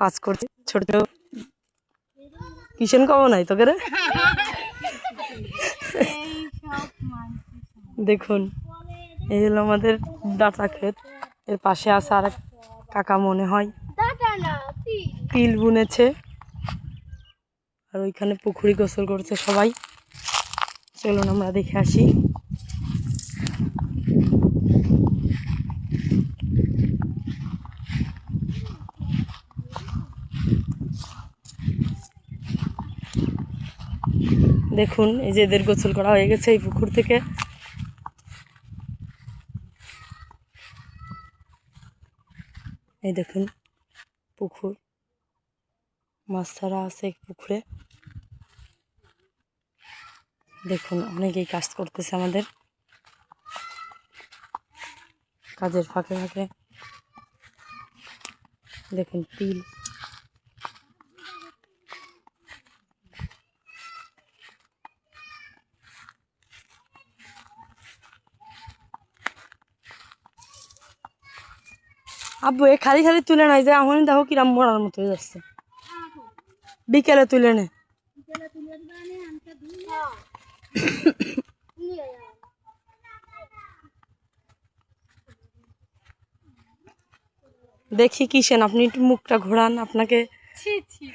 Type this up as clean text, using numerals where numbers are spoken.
কাজ করছে ছোট কিষেন কব নাই তোকে রে দেখুন এই হলো আমাদের ডাটা ক্ষেত, এর পাশে আছে আর এক কাকা মনে হয় তিল বুনেছে, আর ওইখানে পুকুরি গোসল করছে সবাই। চলুন আমরা দেখে আসি। দেখুন এই যে এদের গোসল করা হয়ে গেছে এই পুকুর থেকে। এই দেখুন পুকুর, মাছ ছাড়া আছে পুকুরে। দেখুন অনেকেই কাজ করতেছে আমাদের, কাজের ফাঁকে ফাঁকে দেখুন তিল। আব্বু এ খালি খালি তুলে নাই যে এমনই দেখো কিরাম মরার মতো হয়ে যাচ্ছে, বিকেলে তুলে নে। দেখি কিষেন আপনি একটু মুখটা ঘোরান, আপনাকে